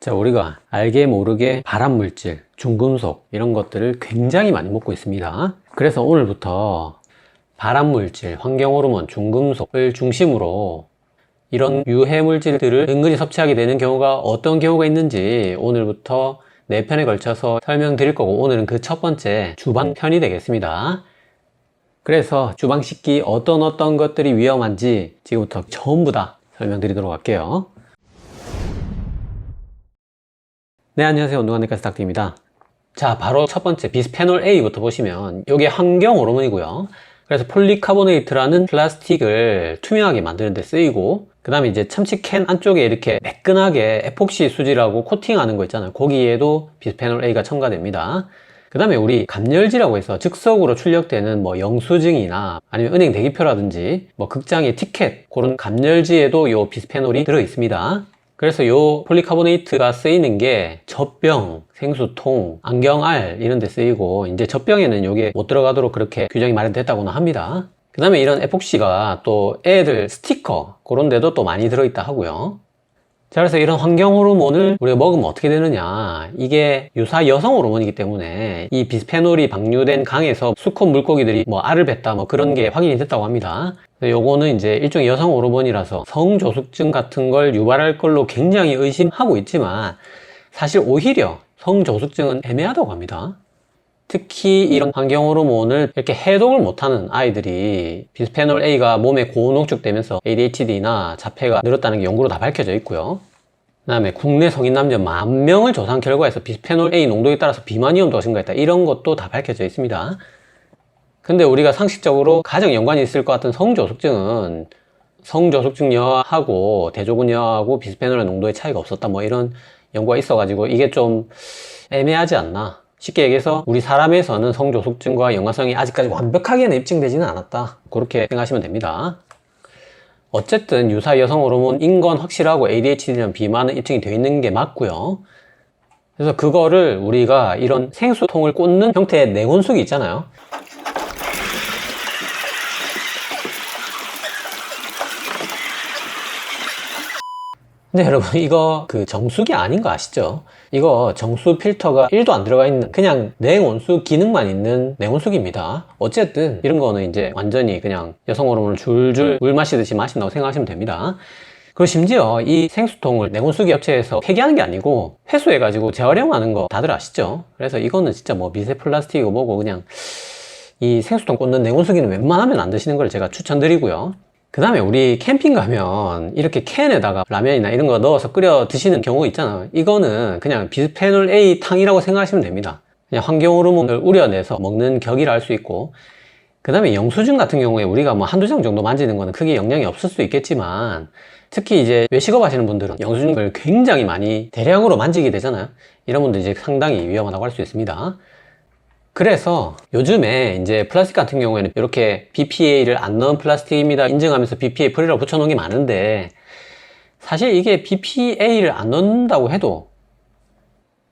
자, 우리가 알게 모르게 발암물질, 중금속 이런 것들을 굉장히 많이 먹고 있습니다. 그래서 오늘부터 발암물질, 환경호르몬, 중금속을 중심으로 이런 유해물질들을 은근히 섭취하게 되는 경우가 어떤 경우가 있는지 오늘부터 4편에 걸쳐서 설명드릴 거고, 오늘은 그 첫 번째 주방편이 되겠습니다. 그래서 주방 식기 어떤 것들이 위험한지 지금부터 전부 다 설명드리도록 할게요. 네, 안녕하세요. 운동하니까 스탁트입니다. 자, 바로 첫 번째 비스페놀 A부터 보시면 이게 환경 호르몬이고요. 그래서 폴리카보네이트라는 플라스틱을 투명하게 만드는 데 쓰이고, 그 다음에 이제 참치 캔 안쪽에 이렇게 매끈하게 에폭시 수지라고 코팅하는 거 있잖아요. 거기에도 비스페놀 A가 첨가됩니다. 그 다음에 우리 감열지라고 해서 즉석으로 출력되는 뭐 영수증이나 아니면 은행 대기표라든지 뭐 극장의 티켓, 그런 감열지에도 요 비스페놀이 들어 있습니다. 그래서 요 폴리카보네이트가 쓰이는 게 젖병, 생수통, 안경알 이런 데 쓰이고, 이제 젖병에는 요게 못 들어가도록 그렇게 규정이 마련됐다고는 합니다. 그 다음에 이런 에폭시가 또 애들 스티커 그런 데도 또 많이 들어있다 하고요. 자, 그래서 이런 환경 호르몬을 우리가 먹으면 어떻게 되느냐, 이게 유사 여성 호르몬이기 때문에 이 비스페놀이 방류된 강에서 수컷 물고기들이 뭐 알을 뱉다 뭐 그런 게 확인이 됐다고 합니다. 요거는 이제 일종의 여성 호르몬이라서 성조숙증 같은 걸 유발할 걸로 굉장히 의심하고 있지만, 사실 오히려 성조숙증은 애매하다고 합니다. 특히 이런 환경 호르몬을 이렇게 해독을 못하는 아이들이 비스페놀 A가 몸에 고농축되면서 ADHD나 자폐가 늘었다는 게 연구로 다 밝혀져 있고요. 그 다음에 국내 성인 남녀 10,000명을 조사한 결과에서 비스페놀 A 농도에 따라서 비만 위험도가 증가했다, 이런 것도 다 밝혀져 있습니다. 근데 우리가 상식적으로 가장 연관이 있을 것 같은 성조숙증은 성조숙증 여하고 대조군 여하고 비스페놀의 농도의 차이가 없었다, 뭐 이런 연구가 있어가지고 이게 좀 애매하지 않나. 쉽게 얘기해서 우리 사람에서는 성조숙증과 연관성이 아직까지 완벽하게는 입증되지는 않았다, 그렇게 생각하시면 됩니다. 어쨌든 유사 여성 호르몬인 건 확실하고 ADHD랑 비만은 입증이 되어 있는 게 맞고요. 그래서 그거를 우리가 이런 생수통을 꽂는 형태의 냉온수기 있잖아요. 근데 여러분, 이거 그 정수기 아닌 거 아시죠? 이거 정수 필터가 1도 안 들어가 있는 그냥 냉온수 기능만 있는 냉온수기입니다. 어쨌든 이런 거는 이제 완전히 그냥 여성 호르몬을 줄줄 물 마시듯이 마신다고 생각하시면 됩니다. 그리고 심지어 이 생수통을 냉온수기 업체에서 폐기하는 게 아니고 회수해가지고 재활용하는 거 다들 아시죠? 그래서 이거는 진짜 뭐 미세 플라스틱이고 뭐고, 그냥 이 생수통 꽂는 냉온수기는 웬만하면 안 드시는 걸 제가 추천드리고요. 그 다음에 우리 캠핑 가면 이렇게 캔에다가 라면이나 이런 거 넣어서 끓여 드시는 경우가 있잖아요. 이거는 그냥 비스페놀 A 탕이라고 생각하시면 됩니다. 그냥 환경 호르몬을 우려내서 먹는 격이라 할 수 있고, 그 다음에 영수증 같은 경우에 우리가 뭐 한두 장 정도 만지는 거는 크게 영향이 없을 수 있겠지만, 특히 이제 외식업 하시는 분들은 영수증을 굉장히 많이 대량으로 만지게 되잖아요. 이런 분들 이제 상당히 위험하다고 할 수 있습니다. 그래서 요즘에 이제 플라스틱 같은 경우에는 이렇게 BPA를 안 넣은 플라스틱입니다 인증하면서 BPA 프리라고 붙여놓은 게 많은데, 사실 이게 BPA를 안 넣는다고 해도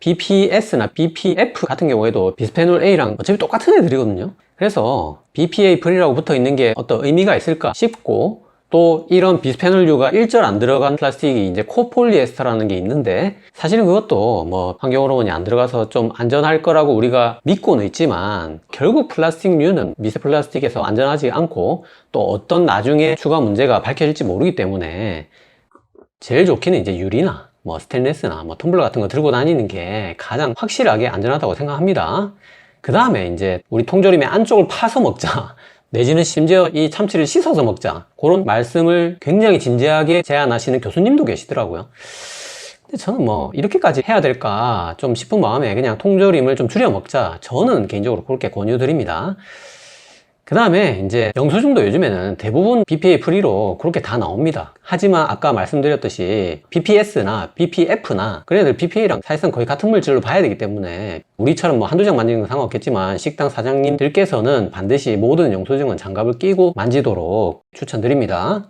BPS나 BPF 같은 경우에도 비스페놀 A랑 어차피 똑같은 애들이거든요. 그래서 BPA 프리라고 붙어 있는 게 어떤 의미가 있을까 싶고, 또 이런 비스페놀류가 일절 안 들어간 플라스틱이 이제 코폴리에스터라는 게 있는데, 사실은 그것도 뭐 환경 호르몬이 안 들어가서 좀 안전할 거라고 우리가 믿고는 있지만, 결국 플라스틱류는 미세 플라스틱에서 안전하지 않고 또 어떤 나중에 추가 문제가 밝혀질지 모르기 때문에 제일 좋기는 이제 유리나 뭐 스테인리스나 뭐 텀블러 같은 거 들고 다니는 게 가장 확실하게 안전하다고 생각합니다. 그 다음에 이제 우리 통조림의 안쪽을 파서 먹자, 내지는 심지어 이 참치를 씻어서 먹자, 그런 말씀을 굉장히 진지하게 제안하시는 교수님도 계시더라고요. 근데 저는 뭐 이렇게까지 해야 될까 좀 싶은 마음에 그냥 통조림을 좀 줄여 먹자, 저는 개인적으로 그렇게 권유드립니다. 그 다음에 이제 영수증도 요즘에는 대부분 BPA 프리로 그렇게 다 나옵니다. 하지만 아까 말씀드렸듯이 BPS나 BPF나 그런 애들 BPA랑 사실상 거의 같은 물질로 봐야 되기 때문에, 우리처럼 뭐 한두 장 만지는 건 상관없겠지만 식당 사장님들께서는 반드시 모든 영수증은 장갑을 끼고 만지도록 추천드립니다.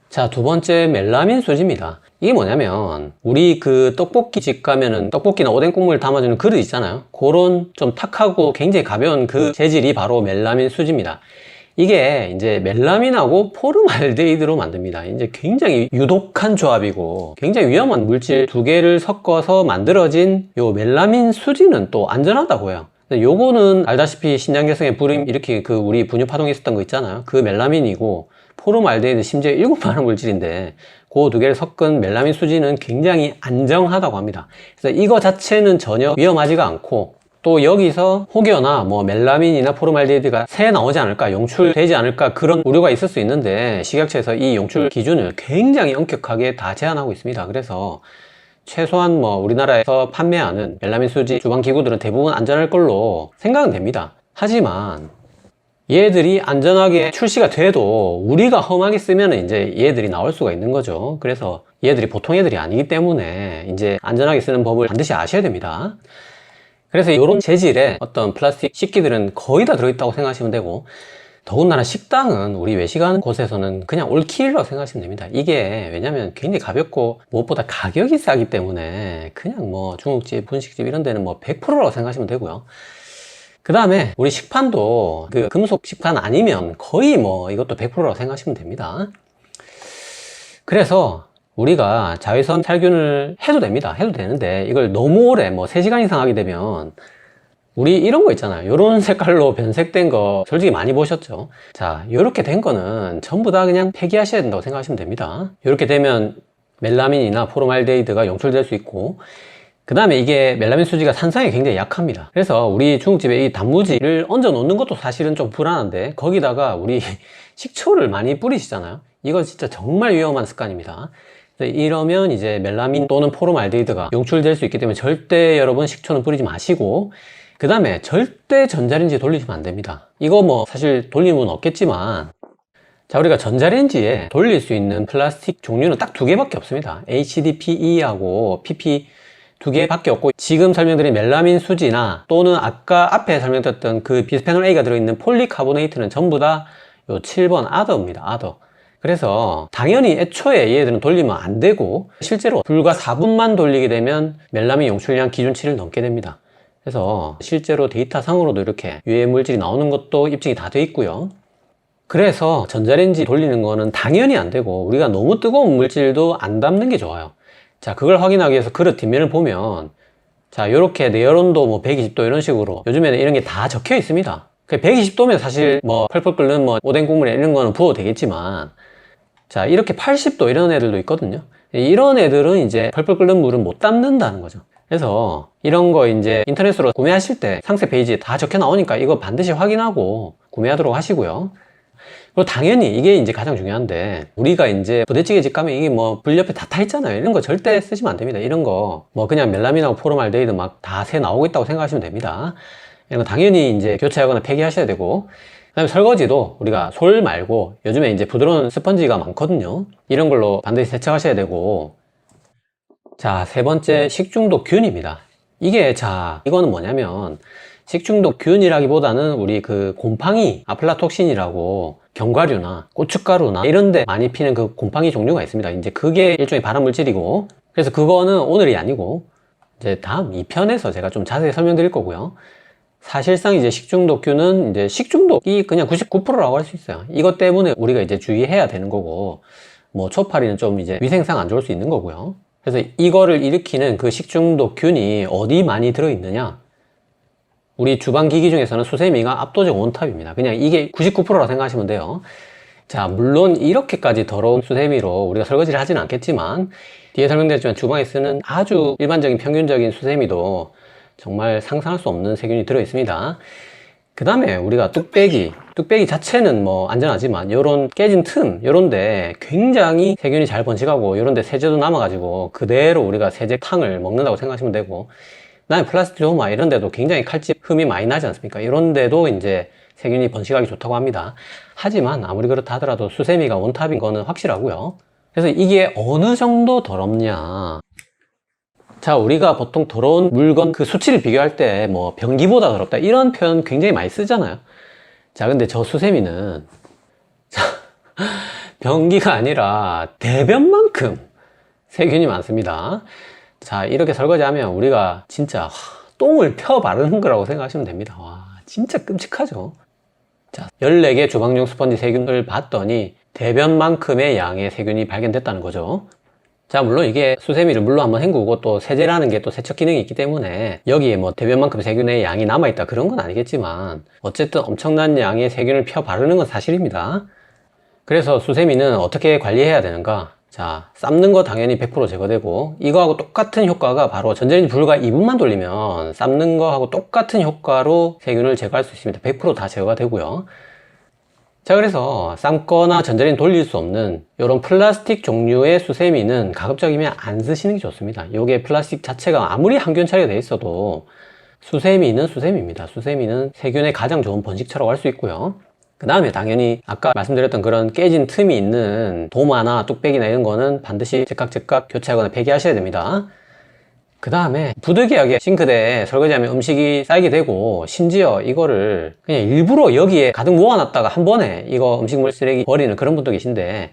자, 두 번째 멜라민 수지입니다. 이게 뭐냐면, 우리 그 떡볶이 집 가면은 떡볶이나 오뎅 국물 담아주는 그릇 있잖아요. 그런 좀 탁하고 굉장히 가벼운 그 재질이 바로 멜라민 수지입니다. 이게 이제 멜라민하고 포름알데히드로 만듭니다. 이제 굉장히 유독한 조합이고 굉장히 위험한 물질 두 개를 섞어서 만들어진 요 멜라민 수지는 또 안전하다고 해요. 요거는 알다시피 신장개성에 불임 일으킨 그 우리 분유 파동에 있었던 거 있잖아요. 그 멜라민이고 포름알데히드 심지어 7반응 물질인데 그 두 개를 섞은 멜라민 수지는 굉장히 안정하다고 합니다. 그래서 이거 자체는 전혀 위험하지가 않고 또 여기서 혹여나 뭐 멜라민이나 포름알데히드가 새 나오지 않을까, 용출되지 않을까 그런 우려가 있을 수 있는데 식약처에서 이 용출 기준을 굉장히 엄격하게 다 제한하고 있습니다. 그래서 최소한 뭐 우리나라에서 판매하는 멜라민 수지 주방기구들은 대부분 안전할 걸로 생각은 됩니다. 하지만 얘들이 안전하게 출시가 돼도 우리가 험하게 쓰면 이제 얘들이 나올 수가 있는 거죠. 그래서 얘들이 보통 애들이 아니기 때문에 이제 안전하게 쓰는 법을 반드시 아셔야 됩니다. 그래서 이런 재질의 어떤 플라스틱 식기들은 거의 다 들어있다고 생각하시면 되고, 더군다나 식당은 우리 외식하는 곳에서는 그냥 올킬이라고 생각하시면 됩니다. 이게 왜냐면 굉장히 가볍고 무엇보다 가격이 싸기 때문에 그냥 뭐 중국집, 분식집 이런 데는 뭐 100%라고 생각하시면 되고요. 그 다음에 우리 식판도 그 금속 식판 아니면 거의 뭐 이것도 100%라고 생각하시면 됩니다. 그래서 우리가 자외선 살균을 해도 됩니다. 해도 되는데 이걸 너무 오래 뭐 3시간 이상 하게 되면 우리 이런 거 있잖아요. 이런 색깔로 변색된 거 솔직히 많이 보셨죠? 자, 이렇게 된 거는 전부 다 그냥 폐기하셔야 된다고 생각하시면 됩니다. 이렇게 되면 멜라민이나 포름알데히드가 용출될 수 있고, 그 다음에 이게 멜라민 수지가 산성이 굉장히 약합니다. 그래서 우리 중국집에 이 단무지를 얹어 놓는 것도 사실은 좀 불안한데 거기다가 우리 식초를 많이 뿌리시잖아요. 이거 진짜 정말 위험한 습관입니다. 이러면 이제 멜라민 또는 포름알데히드가 용출될 수 있기 때문에 절대 여러분 식초는 뿌리지 마시고, 그 다음에 절대 전자레인지에 돌리시면 안 됩니다. 이거 뭐 사실 돌림은 없겠지만, 자, 우리가 전자레인지에 돌릴 수 있는 플라스틱 종류는 딱 2개밖에 없습니다. HDPE하고 PP 2개밖에 없고, 지금 설명드린 멜라민 수지나 또는 아까 앞에 설명드렸던 그 비스페놀 A가 들어있는 폴리카보네이트는 전부 다 요 7번 아더입니다. 아더. 그래서 당연히 애초에 얘들은 돌리면 안 되고, 실제로 불과 4분만 돌리게 되면 멜라민 용출량 기준치를 넘게 됩니다. 그래서 실제로 데이터상으로도 이렇게 유해 물질이 나오는 것도 입증이 다 돼 있고요. 그래서 전자레인지 돌리는 거는 당연히 안 되고, 우리가 너무 뜨거운 물질도 안 담는 게 좋아요. 자, 그걸 확인하기 위해서 그릇 뒷면을 보면, 자, 요렇게 내열온도 뭐 120도 이런 식으로 요즘에는 이런 게 다 적혀 있습니다. 120도면 사실 뭐 펄펄 끓는 뭐 오뎅 국물에 이런 거는 부어도 되겠지만, 자, 이렇게 80도 이런 애들도 있거든요. 이런 애들은 이제 펄펄 끓는 물은 못 담는다는 거죠. 그래서 이런 거 이제 인터넷으로 구매하실 때 상세 페이지에 다 적혀 나오니까 이거 반드시 확인하고 구매하도록 하시고요. 그리고 당연히 이게 이제 가장 중요한데, 우리가 이제 부대찌개 집 가면 이게 뭐 불 옆에 다 타 있잖아요. 이런 거 절대 쓰시면 안 됩니다. 이런 거 뭐 그냥 멜라민하고 포름알데히드 막 다 새 나오고 있다고 생각하시면 됩니다. 이런 거 당연히 이제 교체하거나 폐기하셔야 되고, 그 다음에 설거지도 우리가 솔 말고 요즘에 이제 부드러운 스펀지가 많거든요. 이런 걸로 반드시 세척하셔야 되고, 자, 3번째 식중독균입니다. 이게, 자, 이거는 뭐냐면 식중독균이라기보다는 우리 그 곰팡이 아플라톡신이라고 견과류나 고춧가루나 이런 데 많이 피는 그 곰팡이 종류가 있습니다. 이제 그게 일종의 발암물질이고, 그래서 그거는 오늘이 아니고 이제 다음 2편에서 제가 좀 자세히 설명드릴 거고요. 사실상 이제 식중독균은 이제 식중독이 그냥 99%라고 할 수 있어요. 이것 때문에 우리가 이제 주의해야 되는 거고, 뭐 초파리는 좀 이제 위생상 안 좋을 수 있는 거고요. 그래서 이거를 일으키는 그 식중독균이 어디 많이 들어있느냐? 우리 주방기기 중에서는 수세미가 압도적 원탑입니다. 그냥 이게 99%라고 생각하시면 돼요. 자, 물론 이렇게까지 더러운 수세미로 우리가 설거지를 하지는 않겠지만, 뒤에 설명드렸지만 주방에 쓰는 아주 일반적인 평균적인 수세미도 정말 상상할 수 없는 세균이 들어 있습니다. 그 다음에 우리가 뚝배기 자체는 뭐 안전하지만 요런 깨진 틈 요런데 굉장히 세균이 잘 번식하고, 요런데 세제도 남아가지고 그대로 우리가 세제탕을 먹는다고 생각하시면 되고, 그 다음에 플라스틱 조마 이런 데도 굉장히 칼집 흠이 많이 나지 않습니까? 이런 데도 이제 세균이 번식하기 좋다고 합니다. 하지만 아무리 그렇다 하더라도 수세미가 원탑인 거는 확실하고요. 그래서 이게 어느 정도 더럽냐? 자, 우리가 보통 더러운 물건 그 수치를 비교할 때 뭐 변기보다 더럽다 이런 표현 굉장히 많이 쓰잖아요. 자, 근데 저 수세미는 자, 변기가 아니라 대변만큼 세균이 많습니다. 자, 이렇게 설거지하면 우리가 진짜 똥을 펴 바르는 거라고 생각하시면 됩니다. 와, 진짜 끔찍하죠. 자, 14개 주방용 스펀지 세균을 봤더니 대변만큼의 양의 세균이 발견됐다는 거죠. 자, 물론 이게 수세미를 물로 한번 헹구고 또 세제라는 게 또 세척 기능이 있기 때문에 여기에 뭐 대변만큼 세균의 양이 남아있다 그런 건 아니겠지만 어쨌든 엄청난 양의 세균을 펴 바르는 건 사실입니다. 그래서 수세미는 어떻게 관리해야 되는가? 자, 삶는 거 당연히 100% 제거되고 이거하고 똑같은 효과가 바로 전자레인지 불과 2분만 돌리면 삶는 거하고 똑같은 효과로 세균을 제거할 수 있습니다. 100% 다 제거가 되고요. 자, 그래서 삶거나 전자레인지 돌릴 수 없는 이런 플라스틱 종류의 수세미는 가급적이면 안 쓰시는 게 좋습니다. 이게 플라스틱 자체가 아무리 항균 처리가 되어 있어도 수세미는 수세미입니다. 수세미는 세균의 가장 좋은 번식처라고 할 수 있고요. 그 다음에 당연히 아까 말씀드렸던 그런 깨진 틈이 있는 도마나 뚝배기나 이런 거는 반드시 제깍제깍 교체하거나 폐기하셔야 됩니다. 그 다음에 부득이하게 싱크대에 설거지하면 음식이 쌓이게 되고 심지어 이거를 그냥 일부러 여기에 가득 모아놨다가 한 번에 이거 음식물 쓰레기 버리는 그런 분도 계신데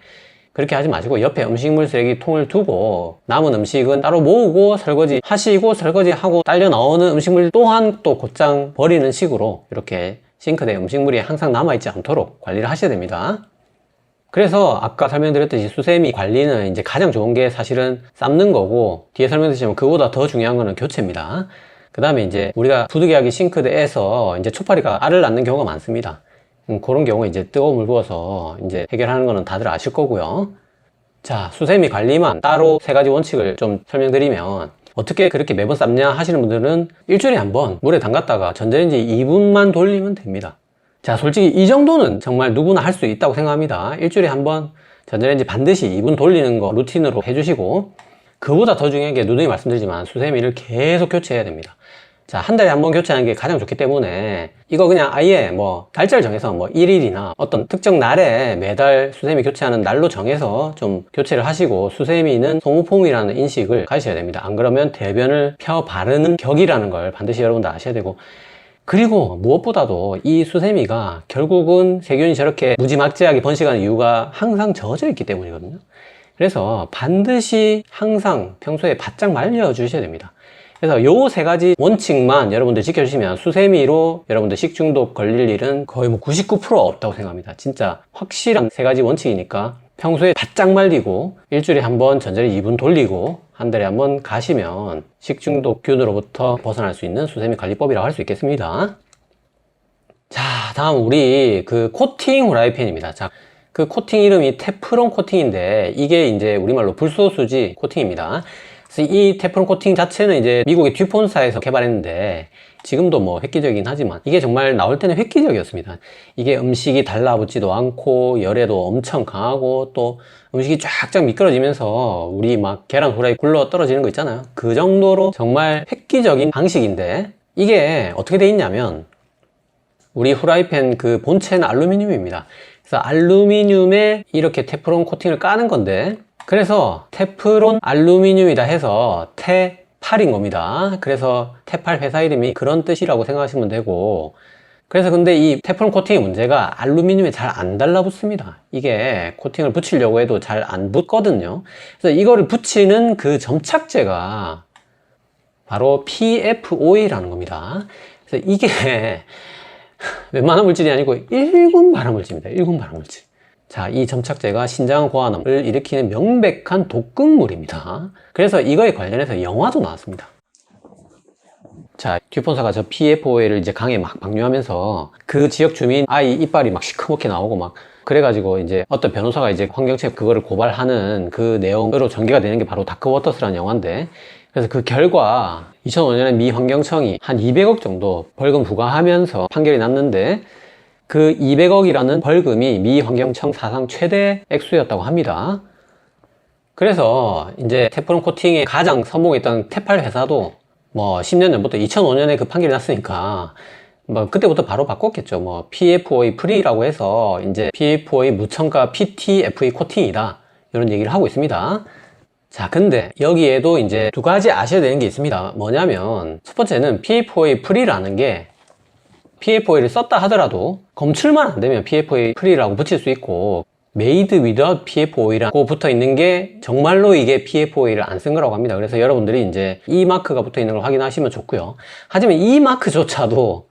그렇게 하지 마시고 옆에 음식물 쓰레기 통을 두고 남은 음식은 따로 모으고 설거지 하시고 설거지하고 딸려 나오는 음식물 또한 또 곧장 버리는 식으로 이렇게 싱크대에 음식물이 항상 남아있지 않도록 관리를 하셔야 됩니다. 그래서 아까 설명드렸듯이 수세미 관리는 이제 가장 좋은 게 사실은 삶는 거고 뒤에 설명드렸지만 그보다 더 중요한 거는 교체입니다. 그 다음에 이제 우리가 부득이하게 싱크대에서 이제 초파리가 알을 낳는 경우가 많습니다. 그런 경우에 이제 뜨거운 물 부어서 이제 해결하는 거는 다들 아실 거고요. 자, 수세미 관리만 따로 3가지 원칙을 좀 설명드리면 어떻게 그렇게 매번 삶냐 하시는 분들은 일주일에 한 번 물에 담갔다가 전자레인지 2분만 돌리면 됩니다. 자, 솔직히 이 정도는 정말 누구나 할 수 있다고 생각합니다. 일주일에 한 번 전자레인지 반드시 2분 돌리는 거 루틴으로 해주시고 그보다 더 중요한 게 누누이 말씀드리지만 수세미를 계속 교체해야 됩니다. 자, 한 달에 한 번 교체하는 게 가장 좋기 때문에 이거 그냥 아예 뭐 날짜를 정해서 뭐 1일이나 어떤 특정 날에 매달 수세미 교체하는 날로 정해서 좀 교체를 하시고 수세미는 소모품이라는 인식을 가지셔야 됩니다. 안 그러면 대변을 펴 바르는 격이라는 걸 반드시 여러분들 아셔야 되고 그리고 무엇보다도 이 수세미가 결국은 세균이 저렇게 무지막지하게 번식하는 이유가 항상 젖어 있기 때문이거든요. 그래서 반드시 항상 평소에 바짝 말려 주셔야 됩니다. 그래서 요 3가지 원칙만 여러분들 지켜주시면 수세미로 여러분들 식중독 걸릴 일은 거의 뭐 99% 없다고 생각합니다. 진짜 확실한 3가지 원칙이니까 평소에 바짝 말리고 일주일에 한 번 전자레인지 2분 돌리고 한 달에 한 번 가시면 식중독균으로부터 벗어날 수 있는 수세미 관리법이라고 할 수 있겠습니다. 자, 다음 우리 그 코팅 후라이팬입니다. 자, 그 코팅 이름이 테프론 코팅인데 이게 이제 우리말로 불소수지 코팅입니다. 그래서 이 테프론 코팅 자체는 이제 미국의 듀폰사에서 개발했는데 지금도 뭐 획기적이긴 하지만 이게 정말 나올 때는 획기적이었습니다. 이게 음식이 달라붙지도 않고 열에도 엄청 강하고 또 음식이 쫙쫙 미끄러지면서 우리 막 계란 후라이 굴러 떨어지는 거 있잖아요. 그 정도로 정말 획기적인 방식인데 이게 어떻게 돼 있냐면 우리 후라이팬 그 본체는 알루미늄입니다. 그래서 알루미늄에 이렇게 테프론 코팅을 까는 건데 그래서 테프론 알루미늄이다 해서 테팔인 겁니다. 그래서 테팔 회사 이름이 그런 뜻이라고 생각하시면 되고 그래서 근데 이 테프론 코팅의 문제가 알루미늄에 잘 안 달라붙습니다. 이게 코팅을 붙이려고 해도 잘 안 붙거든요. 그래서 이거를 붙이는 그 점착제가 바로 PFOA라는 겁니다. 그래서 이게 웬만한 물질이 아니고 1군 발암물질입니다. 1군 발암물질. 자, 이 점착제가 신장 고환염을 일으키는 명백한 독극물입니다. 그래서 이거에 관련해서 영화도 나왔습니다. 자, 듀폰사가 저 PFOA를 이제 강에 막 방류하면서 그 지역 주민 아이 이빨이 막 시커멓게 나오고 막 그래가지고 이제 어떤 변호사가 이제 환경체 그거를 고발하는 그 내용으로 전개가 되는 게 바로 다크워터스라는 영화인데 그래서 그 결과 2005년에 미 환경청이 한 200억 정도 벌금 부과하면서 판결이 났는데 그 200억이라는 벌금이 미 환경청 사상 최대 액수였다고 합니다. 그래서 이제 테프론 코팅에 가장 선봉했던 테팔 회사도 뭐 10년 전부터 2005년에 그 판결이 났으니까 뭐 그때부터 바로 바꿨겠죠. 뭐 PFOA 프리라고 해서 이제 PFOA 무첨가 PTFE 코팅이다 이런 얘기를 하고 있습니다. 자, 근데 여기에도 이제 2가지 아셔야 되는 게 있습니다. 뭐냐면 첫 번째는 PFOA 프리라는 게 PFOA를 썼다 하더라도 검출만 안 되면 PFOA 프리라고 붙일 수 있고 Made without PFOA라고 붙어 있는 게 정말로 이게 PFOA를 안 쓴 거라고 합니다. 그래서 여러분들이 이제 이 마크가 붙어 있는 걸 확인하시면 좋고요. 하지만 이 마크조차도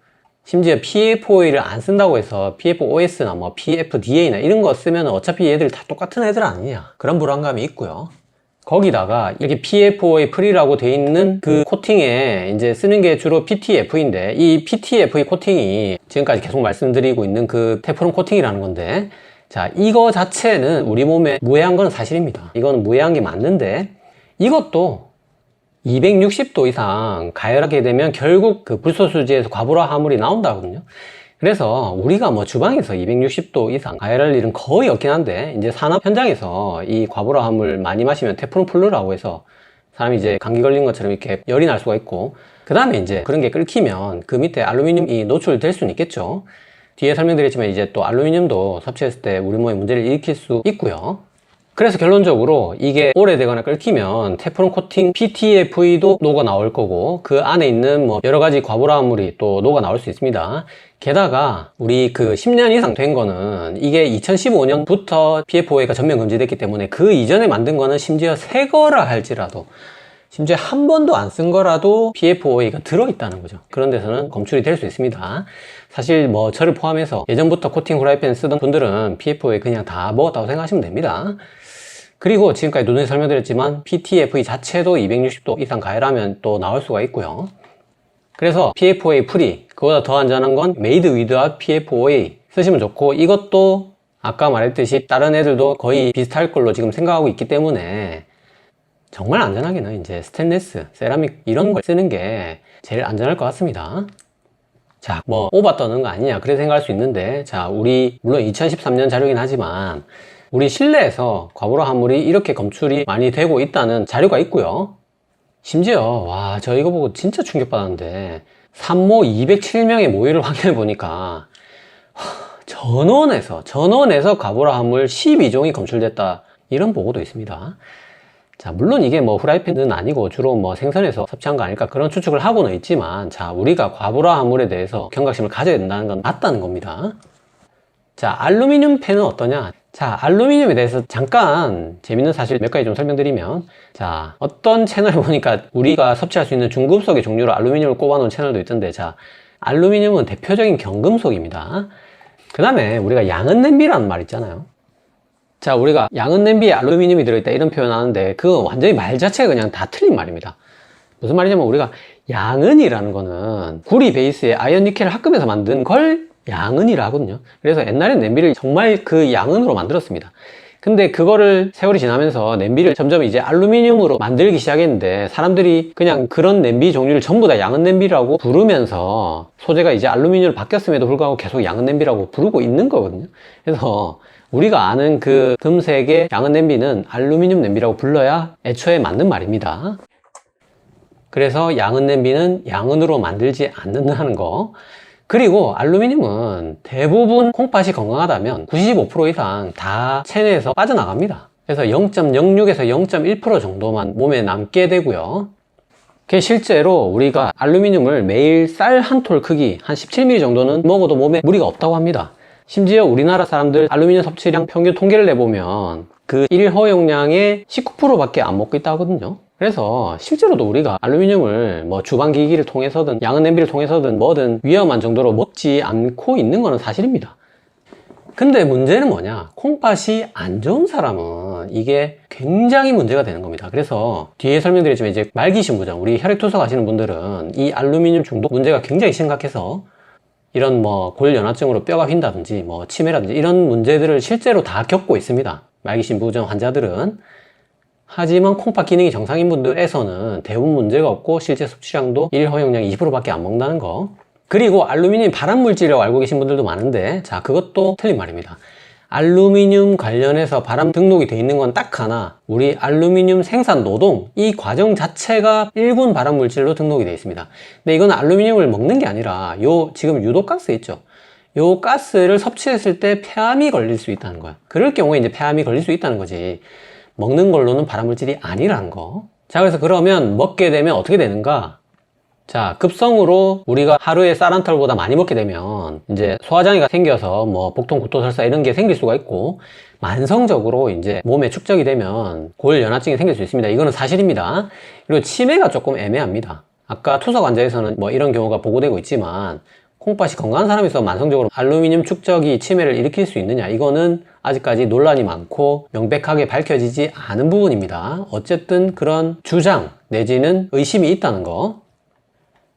심지어 PFOA를 안 쓴다고 해서 PFOS나 뭐 PFDA나 이런 거 쓰면 어차피 얘들 다 똑같은 애들 아니냐, 그런 불안감이 있고요. 거기다가 이렇게 PFOA 프리라고 돼 있는 그 코팅에 이제 쓰는 게 주로 PTFE인데, 이 PTFE 코팅이 지금까지 계속 말씀드리고 있는 그 테프론 코팅이라는 건데, 자, 이거 자체는 우리 몸에 무해한 건 사실입니다. 이거는 무해한 게 맞는데, 이것도 260도 이상 가열하게 되면 결국 그 불소수지에서 과부하 화물이 나온다거든요. 그래서 우리가 뭐 주방에서 260도 이상 가열할 일은 거의 없긴 한데, 이제 산업 현장에서 이 과부하 화물 많이 마시면 테프론 플루라고 해서 사람이 이제 감기 걸린 것처럼 이렇게 열이 날 수가 있고, 그 다음에 이제 그런 게 끓기면 그 밑에 알루미늄이 노출될 수는 있겠죠. 뒤에 설명드렸지만 이제 또 알루미늄도 섭취했을 때 우리 몸에 문제를 일으킬 수 있고요. 그래서 결론적으로 이게 오래되거나 끓기면 테프론 코팅 PTFE도 녹아 나올 거고, 그 안에 있는 뭐 여러 가지 과부하물이 또 녹아 나올 수 있습니다. 게다가 우리 그 10년 이상 된 거는 이게 2015년부터 PFOA가 전면 금지됐기 때문에 그 이전에 만든 거는 심지어 새 거라 할지라도, 심지어 한 번도 안 쓴 거라도 PFOA가 들어있다는 거죠. 그런 데서는 검출이 될 수 있습니다. 사실 뭐 저를 포함해서 예전부터 코팅 후라이팬 쓰던 분들은 PFOA 그냥 다 먹었다고 생각하시면 됩니다. 그리고 지금까지 누누이 설명드렸지만 PTFE 자체도 260도 이상 가열하면 또 나올 수가 있고요. 그래서 PFOA 프리, 그보다 더 안전한 건 Made Without PFOA 쓰시면 좋고, 이것도 아까 말했듯이 다른 애들도 거의 비슷할 걸로 지금 생각하고 있기 때문에 정말 안전하게는 이제 스테인리스, 세라믹 이런 걸 쓰는 게 제일 안전할 것 같습니다. 자, 뭐 오바 떠는 거 아니냐 그렇게 생각할 수 있는데, 자, 우리 물론 2013년 자료긴 하지만 우리 실내에서 과부하 화물이 이렇게 검출이 많이 되고 있다는 자료가 있고요. 심지어 와, 저 이거 보고 진짜 충격받았는데, 산모 207명의 모유를 확인해 보니까 전원에서 과부하 화물 12종이 검출됐다, 이런 보고도 있습니다. 자, 물론 이게 뭐 후라이팬은 아니고 주로 뭐 생선에서 섭취한 거 아닐까 그런 추측을 하고는 있지만, 자, 우리가 과부하 화물에 대해서 경각심을 가져야 된다는 건 맞다는 겁니다. 자, 알루미늄 팬은 어떠냐? 자, 알루미늄에 대해서 잠깐 재밌는 사실 몇 가지 좀 설명드리면, 자, 어떤 채널을 보니까 우리가 섭취할 수 있는 중금속의 종류로 알루미늄을 꼽아놓은 채널도 있던데, 자, 알루미늄은 대표적인 경금속입니다. 그 다음에 우리가 양은 냄비라는 말 있잖아요. 자, 우리가 양은 냄비에 알루미늄이 들어있다 이런 표현 하는데, 그건 완전히 말 자체가 그냥 다 틀린 말입니다. 무슨 말이냐면, 우리가 양은이라는 거는 구리 베이스에 아연 니켈을 합금해서 만든 걸 양은이라 하거든요. 그래서 옛날엔 냄비를 정말 그 양은으로 만들었습니다. 근데 그거를 세월이 지나면서 냄비를 점점 이제 알루미늄으로 만들기 시작했는데, 사람들이 그냥 그런 냄비 종류를 전부 다 양은 냄비라고 부르면서 소재가 이제 알루미늄으로 바뀌었음에도 불구하고 계속 양은 냄비라고 부르고 있는 거거든요. 그래서 우리가 아는 그 금색의 양은 냄비는 알루미늄 냄비라고 불러야 애초에 맞는 말입니다. 그래서 양은 냄비는 양은으로 만들지 않는다는 거. 그리고 알루미늄은 대부분 콩팥이 건강하다면 95% 이상 다 체내에서 빠져나갑니다. 그래서 0.06에서 0.1% 정도만 몸에 남게 되고요. 실제로 우리가 알루미늄을 매일 쌀 한 톨 크기 한 17mm 정도는 먹어도 몸에 무리가 없다고 합니다. 심지어 우리나라 사람들 알루미늄 섭취량 평균 통계를 내보면 그 일 허용량의 19%밖에 안 먹고 있다 하거든요. 그래서 실제로도 우리가 알루미늄을 뭐 주방기기를 통해서든 양은 냄비를 통해서든 뭐든 위험한 정도로 먹지 않고 있는 거는 사실입니다. 근데 문제는 뭐냐, 콩팥이 안 좋은 사람은 이게 굉장히 문제가 되는 겁니다. 그래서 뒤에 설명드렸지만 이제 말기신부전, 우리 혈액투석 하시는 분들은 이 알루미늄 중독 문제가 굉장히 심각해서 이런 뭐 골연화증으로 뼈가 휜다든지 뭐 치매라든지 이런 문제들을 실제로 다 겪고 있습니다. 말기신부전 환자들은. 하지만 콩팥 기능이 정상인 분들에서는 대부분 문제가 없고 실제 섭취량도 일 허용량 20%밖에 안 먹는다는 거. 그리고 알루미늄 발암물질이라고 알고 계신 분들도 많은데, 자, 그것도 틀린 말입니다. 알루미늄 관련해서 발암 등록이 돼 있는 건 딱 하나, 우리 알루미늄 생산 노동 이 과정 자체가 1군 발암물질로 등록이 돼 있습니다. 근데 이건 알루미늄을 먹는 게 아니라 요 지금 유독가스 있죠, 요 가스를 섭취했을 때 폐암이 걸릴 수 있다는 거야. 그럴 경우에 이제 폐암이 걸릴 수 있다는 거지, 먹는 걸로는 발암물질이 아니라는 거. 자, 그래서 그러면 먹게 되면 어떻게 되는가? 자, 급성으로 우리가 하루에 쌀 한 털보다 많이 먹게 되면 이제 소화장애가 생겨서 뭐 복통, 구토설사 이런 게 생길 수가 있고, 만성적으로 이제 몸에 축적이 되면 골연화증이 생길 수 있습니다. 이거는 사실입니다. 그리고 치매가 조금 애매합니다. 아까 투석 환자에서는 뭐 이런 경우가 보고되고 있지만, 콩팥이 건강한 사람에서 만성적으로 알루미늄 축적이 치매를 일으킬 수 있느냐, 이거는 아직까지 논란이 많고 명백하게 밝혀지지 않은 부분입니다. 어쨌든 그런 주장 내지는 의심이 있다는 거.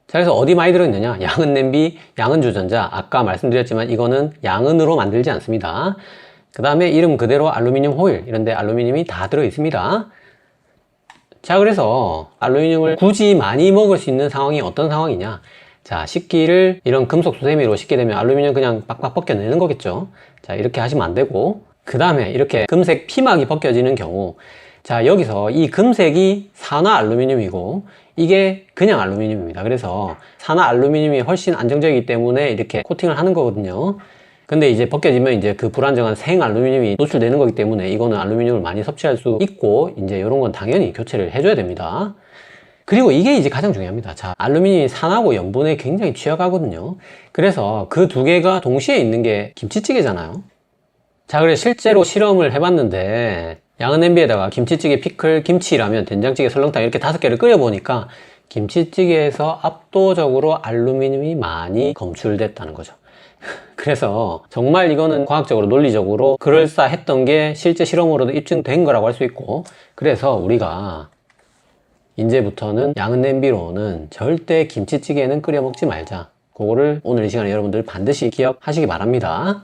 자, 그래서 어디 많이 들어있느냐? 양은 냄비, 양은 주전자. 아까 말씀드렸지만 이거는 양은으로 만들지 않습니다. 그 다음에 이름 그대로 알루미늄 호일, 이런데 알루미늄이 다 들어있습니다. 자, 그래서 알루미늄을 굳이 많이 먹을 수 있는 상황이 어떤 상황이냐? 자, 식기를 이런 금속 수세미로 씻게 되면 알루미늄 그냥 빡빡 벗겨내는 거겠죠. 자, 이렇게 하시면 안 되고, 그 다음에 이렇게 금색 피막이 벗겨지는 경우, 자, 여기서 이 금색이 산화 알루미늄이고 이게 그냥 알루미늄입니다. 그래서 산화 알루미늄이 훨씬 안정적이기 때문에 이렇게 코팅을 하는 거거든요. 근데 이제 벗겨지면 이제 그 불안정한 생 알루미늄이 노출되는 거기 때문에 이거는 알루미늄을 많이 섭취할 수 있고, 이제 이런 건 당연히 교체를 해줘야 됩니다. 그리고 이게 이제 가장 중요합니다. 자, 알루미늄이 산하고 염분에 굉장히 취약하거든요. 그래서 그 두 개가 동시에 있는 게 김치찌개잖아요. 자, 그래서 실제로 실험을 해봤는데 양은 냄비에다가 김치찌개, 피클, 김치라면, 된장찌개, 설렁탕 이렇게 5개를 끓여보니까 김치찌개에서 압도적으로 알루미늄이 많이 검출됐다는 거죠. 그래서 정말 이거는 과학적으로 논리적으로 그럴싸했던 게 실제 실험으로도 입증된 거라고 할 수 있고, 그래서 우리가 이제부터는 양은 냄비로는 절대 김치찌개는 끓여 먹지 말자. 그거를 오늘 이 시간에 여러분들 반드시 기억하시기 바랍니다.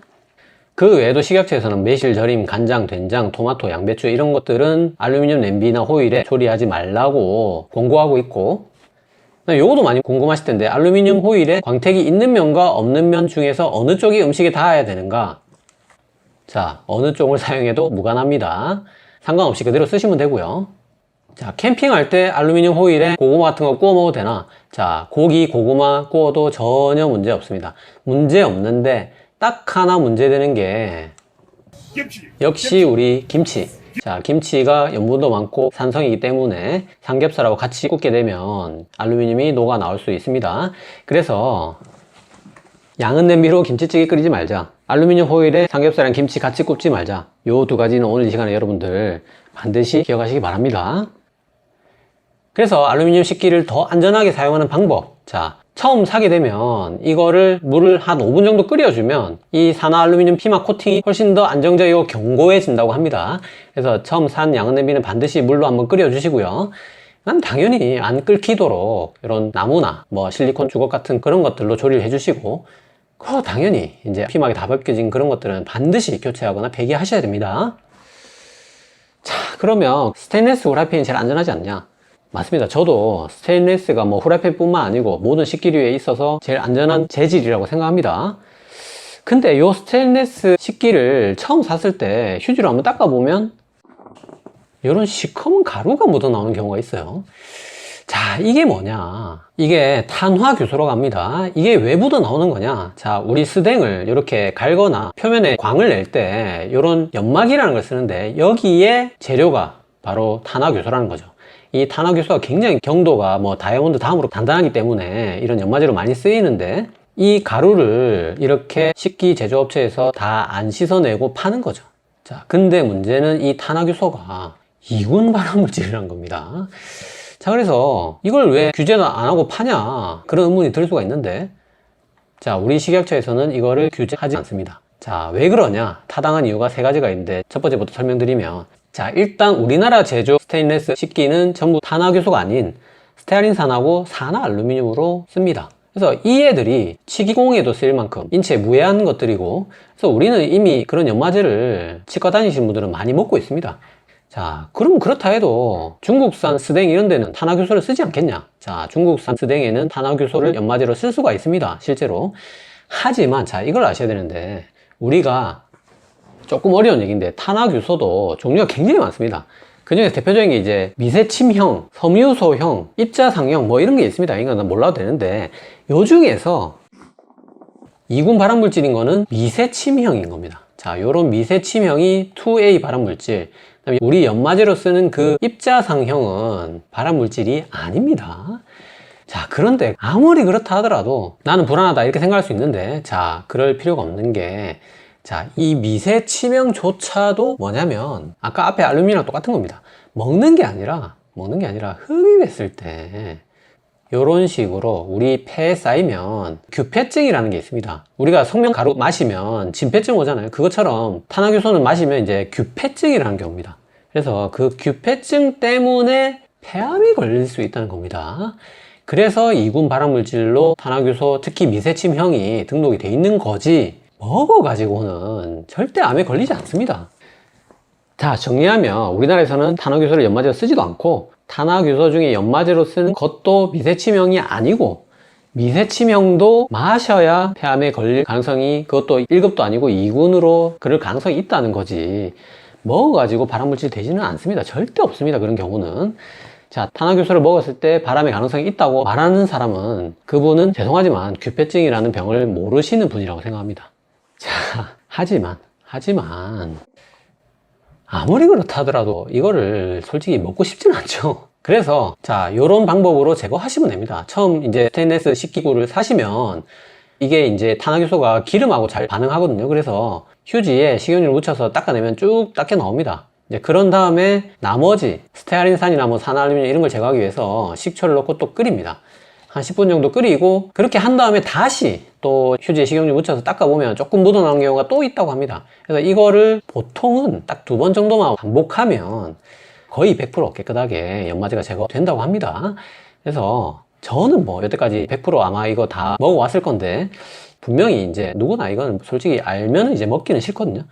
그 외에도 식약처에서는 매실, 절임, 간장, 된장, 토마토, 양배추 이런 것들은 알루미늄 냄비나 호일에 조리하지 말라고 권고하고 있고, 요것도 많이 궁금하실 텐데 알루미늄 호일에 광택이 있는 면과 없는 면 중에서 어느 쪽이 음식에 닿아야 되는가? 자, 어느 쪽을 사용해도 무관합니다. 상관없이 그대로 쓰시면 되고요. 자, 캠핑할 때 알루미늄 호일에 고구마 같은 거 구워 먹어도 되나? 자, 고기, 고구마 구워도 전혀 문제 없습니다. 문제 없는데 딱 하나 문제되는 게 역시 우리 김치. 자, 김치가 염분도 많고 산성이기 때문에 삼겹살하고 같이 굽게 되면 알루미늄이 녹아 나올 수 있습니다. 그래서 양은 냄비로 김치찌개 끓이지 말자, 알루미늄 호일에 삼겹살이랑 김치 같이 굽지 말자. 요 두 가지는 오늘 이 시간에 여러분들 반드시 기억하시기 바랍니다. 그래서 알루미늄 식기를 더 안전하게 사용하는 방법. 자, 처음 사게 되면 이거를 물을 한 5분 정도 끓여주면 이 산화 알루미늄 피막 코팅이 훨씬 더 안정적이고 견고해진다고 합니다. 그래서 처음 산 양은 냄비는 반드시 물로 한번 끓여주시고요. 난 당연히 안 끓기도록 이런 나무나 뭐 실리콘 주걱 같은 그런 것들로 조리를 해주시고, 당연히 이제 피막이 다 벗겨진 그런 것들은 반드시 교체하거나 폐기하셔야 됩니다. 자, 그러면 스테인리스 후라이팬이 제일 안전하지 않냐? 맞습니다. 저도 스테인리스가 뭐 후라이팬뿐만 아니고 모든 식기류에 있어서 제일 안전한 재질이라고 생각합니다. 근데 요 스테인리스 식기를 처음 샀을 때 휴지로 한번 닦아보면 이런 시커먼 가루가 묻어 나오는 경우가 있어요. 자, 이게 뭐냐? 이게 탄화규소라고 합니다. 이게 왜 묻어 나오는 거냐? 자, 우리 스댕을 이렇게 갈거나 표면에 광을 낼 때 이런 연막이라는 걸 쓰는데 여기에 재료가 바로 탄화규소라는 거죠. 이 탄화규소가 굉장히 경도가 뭐 다이아몬드 다음으로 단단하기 때문에 이런 연마제로 많이 쓰이는데, 이 가루를 이렇게 식기 제조업체에서 다 안 씻어내고 파는 거죠. 자, 근데 문제는 이 탄화규소가 이군 발암물질이라는 겁니다. 자, 그래서 이걸 왜 규제를 안 하고 파냐, 그런 의문이 들 수가 있는데, 자, 우리 식약처에서는 이거를 규제하지 않습니다. 자, 왜 그러냐? 타당한 이유가 3가지가 있는데 첫 번째부터 설명드리면, 자, 일단 우리나라 제조 스테인리스 식기는 전부 탄화규소가 아닌 스테아린산하고 산화 알루미늄으로 씁니다. 그래서 이 애들이 치기공예에도 쓰일 만큼 인체에 무해한 것들이고, 그래서 우리는 이미 그런 연마제를 치과 다니시는 분들은 많이 먹고 있습니다. 자, 그럼 그렇다 해도 중국산 스댕 이런 데는 탄화규소를 쓰지 않겠냐? 자, 중국산 스댕에는 탄화규소를 연마제로 쓸 수가 있습니다, 실제로. 하지만 자, 이걸 아셔야 되는데, 우리가 조금 어려운 얘기인데 탄화규소도 종류가 굉장히 많습니다. 그 중에 대표적인 게 이제 미세침형, 섬유소형, 입자상형 뭐 이런 게 있습니다. 이건 몰라도 되는데, 요 중에서 이군 발암물질인 거는 미세침형인 겁니다. 자, 요런 미세침형이 2A 발암물질, 그다음에 우리 연마제로 쓰는 그 입자상형은 발암물질이 아닙니다. 자, 그런데 아무리 그렇다 하더라도 나는 불안하다 이렇게 생각할 수 있는데, 자, 그럴 필요가 없는 게, 자, 이 미세 치명조차도 뭐냐면 아까 앞에 알루미늄이랑 똑같은 겁니다. 먹는 게 아니라 흡입했을 때 이런 식으로 우리 폐에 쌓이면 규폐증이라는 게 있습니다. 우리가 성면가루 마시면 진폐증 오잖아요. 그것처럼 탄화효소는 마시면 이제 규폐증이라는 게 옵니다. 그래서 그 규폐증 때문에 폐암이 걸릴 수 있다는 겁니다. 그래서 이군 발암물질로 탄화효소, 특히 미세침형이 등록이 돼 있는 거지, 먹어가지고는 절대 암에 걸리지 않습니다. 자, 정리하면 우리나라에서는 탄화효소를 연마제로 쓰지도 않고, 탄화효소 중에 연마제로 쓰는 것도 미세침형이 아니고, 미세침형도 마셔야 폐암에 걸릴 가능성이, 그것도 1급도 아니고 2군으로 그럴 가능성이 있다는 거지, 먹어가지고 발암물질 되지는 않습니다. 절대 없습니다, 그런 경우는. 자, 탄화효소를 먹었을 때 발암의 가능성이 있다고 말하는 사람은, 그분은 죄송하지만 규폐증이라는 병을 모르시는 분이라고 생각합니다. 자, 하지만 아무리 그렇다 하더라도 이거를 솔직히 먹고 싶지는 않죠. 그래서 자, 요런 방법으로 제거하시면 됩니다. 처음 이제 스테인레스 식기구를 사시면 이게 이제 탄화효소가 기름하고 잘 반응하거든요. 그래서 휴지에 식용유를 묻혀서 닦아내면 쭉 닦여 나옵니다. 이제 그런 다음에 나머지 스테아린산이나 뭐 산화알루미늄 이런 걸 제거하기 위해서 식초를 넣고 또 끓입니다. 한 10분 정도 끓이고, 그렇게 한 다음에 다시 또 휴지에 식용유 묻혀서 닦아보면 조금 묻어나는 경우가 또 있다고 합니다. 그래서 이거를 보통은 딱 2번 정도만 반복하면 거의 100% 깨끗하게 연마제가 제거된다고 합니다. 그래서 저는 뭐 여태까지 100% 아마 이거 다 먹어왔을 건데, 분명히 이제 누구나 이건 솔직히 알면 이제 먹기는 싫거든요.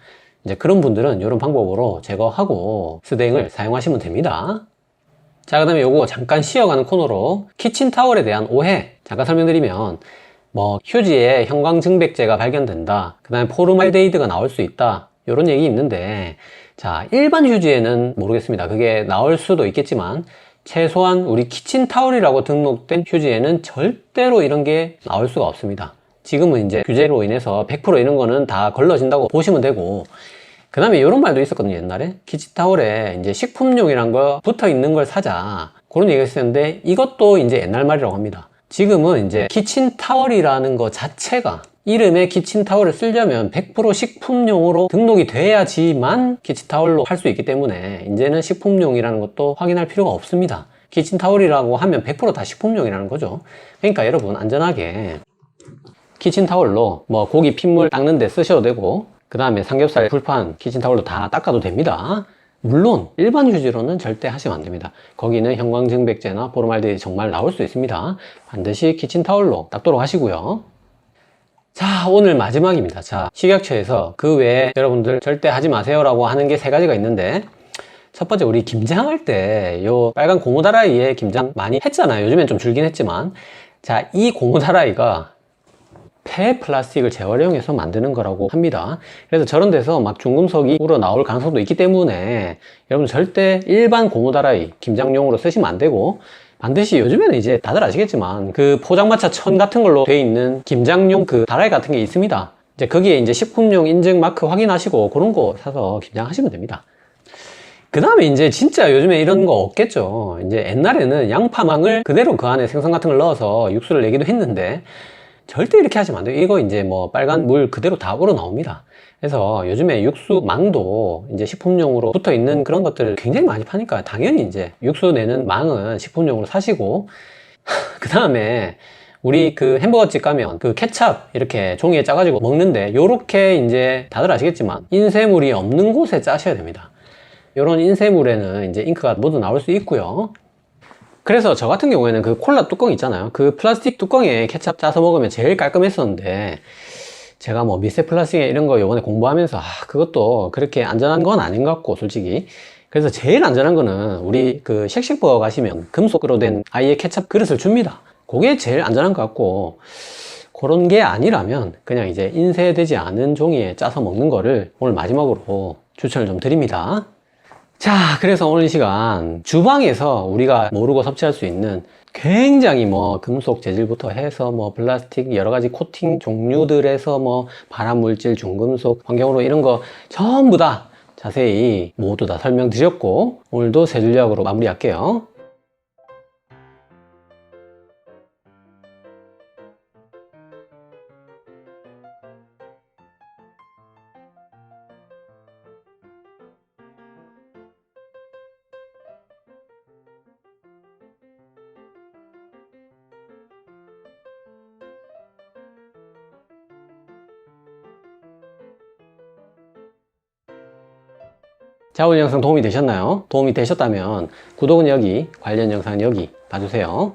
이제 그런 분들은 이런 방법으로 제거하고 스댕을 사용하시면 됩니다. 자, 그 다음에 요거 잠깐 쉬어가는 코너로 키친타월에 대한 오해 잠깐 설명드리면, 뭐 휴지에 형광증백제가 발견된다, 그 다음에 포르말데히드가 나올 수 있다, 요런 얘기 있는데, 자, 일반 휴지에는 모르겠습니다. 그게 나올 수도 있겠지만 최소한 우리 키친타월이라고 등록된 휴지에는 절대로 이런 게 나올 수가 없습니다. 지금은 이제 규제로 인해서 100% 이런 거는 다 걸러진다고 보시면 되고, 그 다음에 이런 말도 있었거든요. 옛날에 키친타월에 이제 식품용이란 거 붙어 있는 걸 사자, 그런 얘기가 있었는데, 이것도 이제 옛날 말이라고 합니다. 지금은 이제 키친타월이라는 거 자체가, 이름에 키친타월을 쓰려면 100% 식품용으로 등록이 돼야지만 키친타월로 할 수 있기 때문에 이제는 식품용이라는 것도 확인할 필요가 없습니다. 키친타월이라고 하면 100%다 식품용이라는 거죠. 그러니까 여러분 안전하게 키친타월로 뭐 고기 핏물 닦는 데 쓰셔도 되고, 그 다음에 삼겹살 불판 키친타월로 다 닦아도 됩니다. 물론 일반 휴지로는 절대 하시면 안 됩니다. 거기는 형광증백제나 포르말데히드 정말 나올 수 있습니다. 반드시 키친타월로 닦도록 하시고요. 자, 오늘 마지막입니다. 자, 식약처에서 그 외에 여러분들 절대 하지 마세요 라고 하는 게 3가지가 있는데, 첫 번째, 우리 김장할 때 요 빨간 고무다라이에 김장 많이 했잖아요. 요즘엔 좀 줄긴 했지만, 자, 이 고무다라이가 폐 플라스틱을 재활용해서 만드는 거라고 합니다. 그래서 저런 데서 막 중금속이 우러나올 가능성도 있기 때문에 여러분 절대 일반 고무다라이 김장용으로 쓰시면 안 되고, 반드시 요즘에는 이제 다들 아시겠지만 그 포장마차 천 같은 걸로 돼 있는 김장용 그 다라이 같은 게 있습니다. 이제 거기에 이제 식품용 인증 마크 확인하시고 그런 거 사서 김장하시면 됩니다. 그 다음에 이제 진짜 요즘에 이런 거 없겠죠. 이제 옛날에는 양파망을 그대로 그 안에 생선 같은 걸 넣어서 육수를 내기도 했는데, 절대 이렇게 하시면 안 돼요. 이거 이제 뭐 빨간 물 그대로 다 우러나옵니다. 그래서 요즘에 육수망도 이제 식품용으로 붙어 있는 그런 것들을 굉장히 많이 파니까 당연히 이제 육수 내는 망은 식품용으로 사시고, 그 다음에 우리 그 햄버거집 가면 그 케찹 이렇게 종이에 짜가지고 먹는데, 요렇게 이제 다들 아시겠지만 인쇄물이 없는 곳에 짜셔야 됩니다. 요런 인쇄물에는 이제 잉크가 모두 나올 수 있고요. 그래서 저 같은 경우에는 그 콜라 뚜껑 있잖아요. 그 플라스틱 뚜껑에 케찹 짜서 먹으면 제일 깔끔했었는데, 제가 뭐 미세 플라스틱 이런 거 요번에 공부하면서 그것도 그렇게 안전한 건 아닌 것 같고 솔직히. 그래서 제일 안전한 거는 우리 그 쉑쉑버거 가시면 금속으로 된 아예 케찹 그릇을 줍니다. 그게 제일 안전한 것 같고, 그런 게 아니라면 그냥 이제 인쇄되지 않은 종이에 짜서 먹는 거를 오늘 마지막으로 추천을 좀 드립니다. 자, 그래서 오늘 이 시간 주방에서 우리가 모르고 섭취할 수 있는 굉장히 뭐 금속 재질부터 해서 뭐 플라스틱 여러 가지 코팅 종류들에서 뭐 발암물질, 중금속, 환경으로 이런 거 전부 다 자세히 모두 다 설명드렸고, 오늘도 세 줄 요약으로 마무리할게요. 자, 오늘 영상 도움이 되셨나요? 도움이 되셨다면 구독은 여기, 관련 영상은 여기 봐주세요.